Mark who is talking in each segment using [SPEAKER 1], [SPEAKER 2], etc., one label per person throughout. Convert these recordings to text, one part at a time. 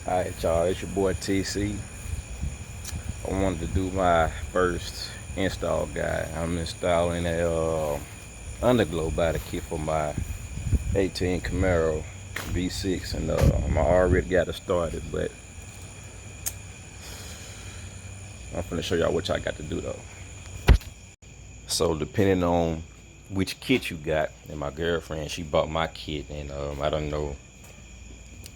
[SPEAKER 1] Alright, y'all, it's your boy TC. I wanted to do my first install guide. I'm installing a Underglow body kit for my 18 Camaro V6, and I already got it started, but I'm finna show y'all what y'all got to do though. So depending on which kit you got, and my girlfriend, she bought my kit, and I don't know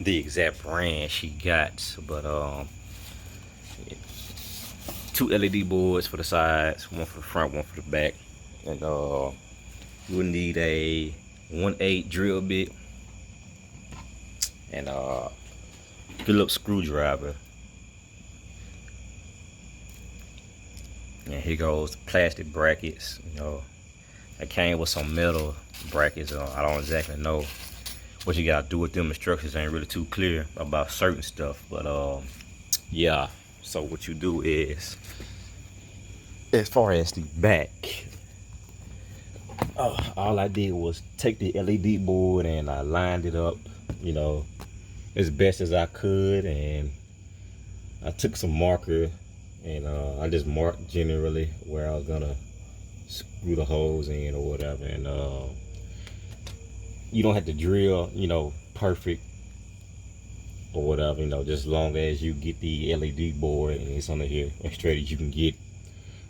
[SPEAKER 1] the exact brand she got, but two LED boards for the sides, one for the front, one for the back, and you will need a 1/8 drill bit and a Phillips screwdriver. And here goes the plastic brackets. I came with some metal brackets. I don't exactly know what you gotta do with them. Instructions ain't really too clear about certain stuff, but yeah. So what you do is, as far as the back, all I did was take the LED board and I lined it up, as best as I could, and I took some marker and I just marked generally where I was gonna screw the holes in or whatever. And you don't have to drill, perfect or whatever, just as long as you get the LED board and it's under here as straight as you can get.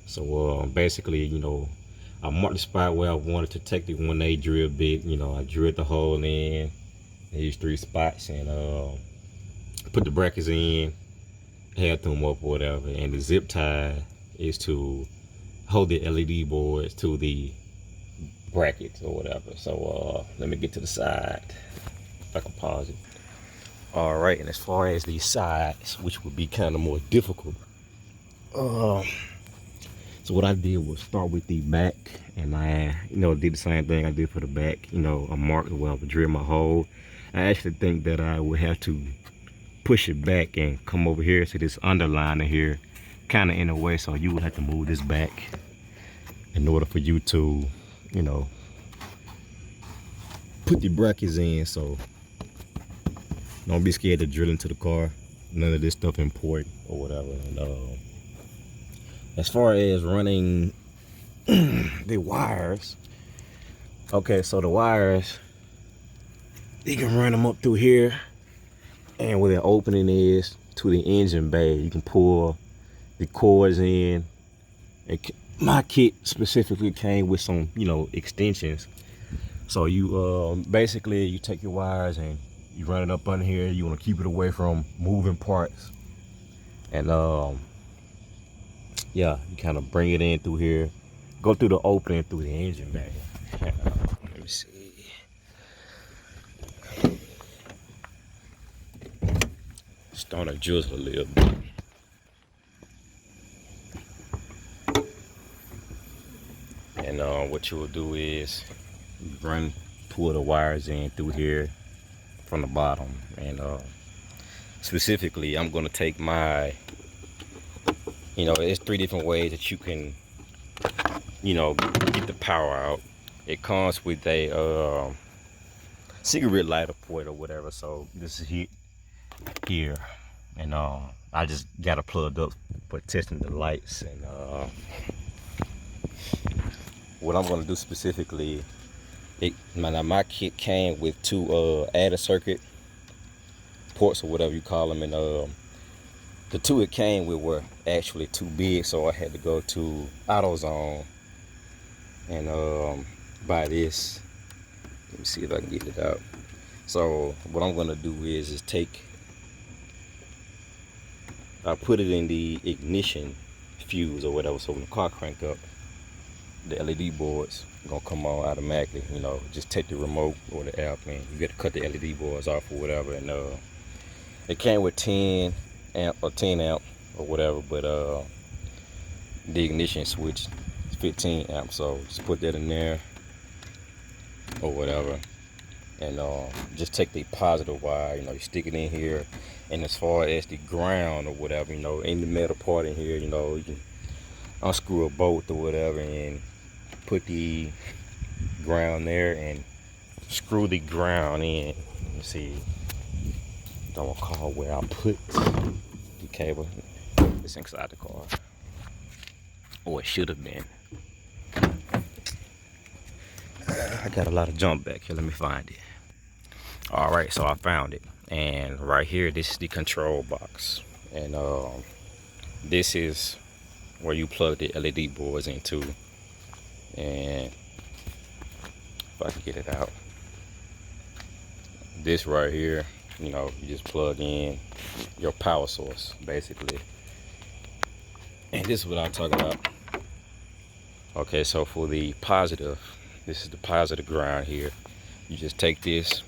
[SPEAKER 1] So basically, I marked the spot where I wanted to take the 1/8 drill bit. I drilled the hole in these 3 spots and put the brackets in, held them up or whatever. And the zip tie is to hold the LED boards to the brackets or whatever. So let me get to the side, if I can pause it. All right, and as far as these sides, which would be kind of more difficult, so what I did was start with the back, and I, did the same thing I did for the back. I marked where I would drill my hole. I actually think that I would have to push it back and come over here to this underliner here, kind of in a way, so you would have to move this back in order for you to, put the brackets in. So don't be scared to drill into the car. None of this stuff important or whatever. And as far as running the wires, okay, so the wires, you can run them up through here, and where the opening is to the engine bay, you can pull the cords in. My kit specifically came with some, extensions. So you basically you take your wires and you run it up under here. You want to keep it away from moving parts, and yeah, you kind of bring it in through here, go through the opening through the engine bay. Let me see. Starting to drizzle a little bit. And what you will do is pull the wires in through here from the bottom. And specifically, I'm going to take my, there's 3 different ways that you can, get the power out. It comes with a cigarette lighter port or whatever. So this is here, and I just got it plugged up for testing the lights. And what I'm going to do specifically, my kit came with 2 added circuit ports or whatever you call them, and the 2 it came with were actually too big, so I had to go to AutoZone and buy this. Let me see if I can get it out. So what I'm gonna do is I put it in the ignition fuse or whatever, so when the car crank up, the LED boards gonna come on automatically. Just take the remote or the app, and you got to cut the LED boards off or whatever. And it came with 10 amp or 10 amp or whatever, but the ignition switch is 15 amp, so just put that in there or whatever. And just take the positive wire, you stick it in here. And as far as the ground or whatever, in the metal part in here, you can unscrew a bolt or whatever and put the ground there and screw the ground in. Let me see. Don't recall where I put the cable. It's inside the car. Or it should have been. I got a lot of junk back here. Let me find it. All right, so I found it. And right here, this is the control box. And this is where you plug the LED boards into. And if I can get it out, this right here, you know, you just plug in your power source basically. And this is what I'm talking about. Okay, so for the positive, this is the positive ground here. You just take this,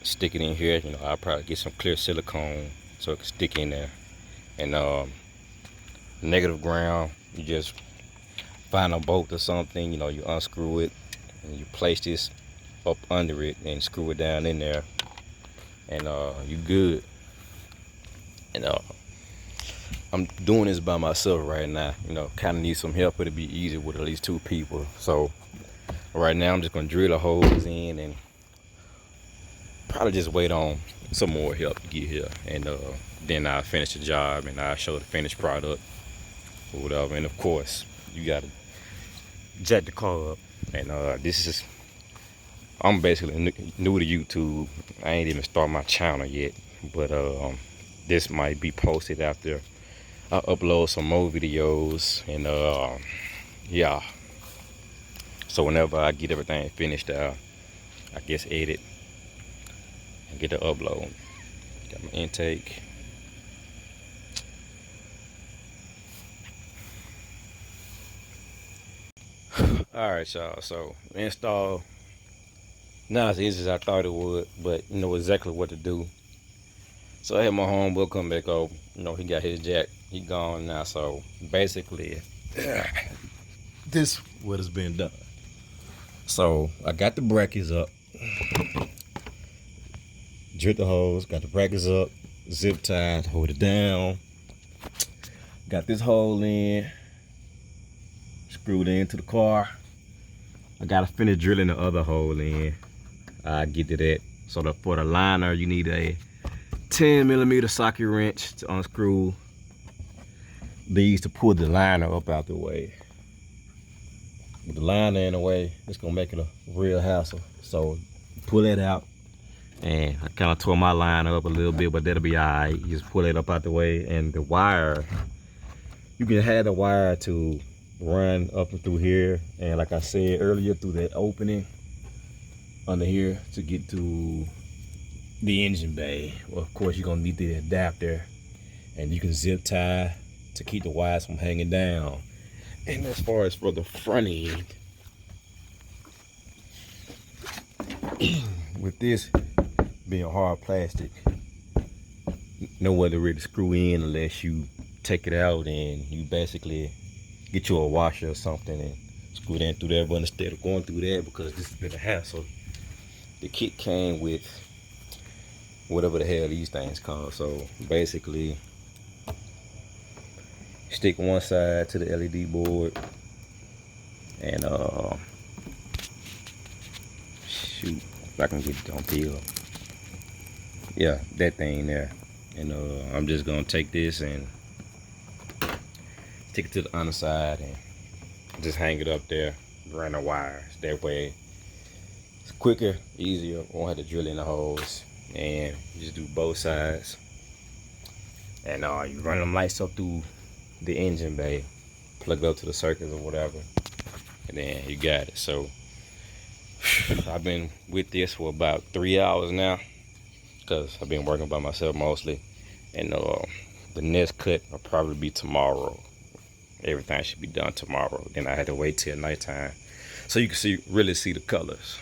[SPEAKER 1] stick it in here. You know, I'll probably get some clear silicone so it can stick in there. And negative ground, you just find a bolt or something, you know, you unscrew it and you place this up under it and screw it down in there, and you good. And I'm doing this by myself right now, you know, kind of need some help. It'll be easy with at least 2 people. So right now I'm just gonna drill the holes in and probably just wait on some more help to get here, and then I'll finish the job and I'll show the finished product or whatever. And of course you gotta jack the car up. And this is, I'm basically new to YouTube. I ain't even started my channel yet, but this might be posted after I upload some more videos. And yeah, so whenever I get everything finished, I guess edit and get the upload. Got my intake. All right, y'all, so install not as easy as I thought it would, but you know exactly what to do. So I had my homeboy come back over. You know, he got his jack. He gone now. So basically, this what has been done. So I got the brackets up, drilled the hose, got the brackets up, zip tied, hold it down. Got this hole in, screwed into the car. I gotta finish drilling the other hole in. I get to that. So for the liner, you need a 10mm socket wrench to unscrew these to pull the liner up out the way. With the liner in the way, it's gonna make it a real hassle. So pull that out, and I kind of tore my liner up a little bit, but that'll be all right. You just pull it up out the way, and the wire, you can have the wire to run up and through here, and like I said earlier, through that opening under here to get to the engine bay. Well, of course you're gonna need the adapter, and you can zip tie to keep the wires from hanging down. And as far as for the front end, with this being hard plastic, nowhere to really screw in unless you take it out and you basically get you a washer or something and screw it in through there. But instead of going through that, because this has been a hassle, the kit came with whatever the hell these things called. So basically, stick one side to the LED board and shoot, if I can get it on film. Yeah, that thing there. And I'm just gonna take this and stick it to the underside and just hang it up there, run the wires. That way it's quicker, easier, won't have to drill in the holes, and you just do both sides. And you run them lights up through the engine bay, plug it up to the circuits or whatever, and then you got it. So I've been with this for about 3 hours now, because I've been working by myself mostly. And the next cut will probably be tomorrow. Everything should be done tomorrow. Then I had to wait till nighttime so you can really see the colors.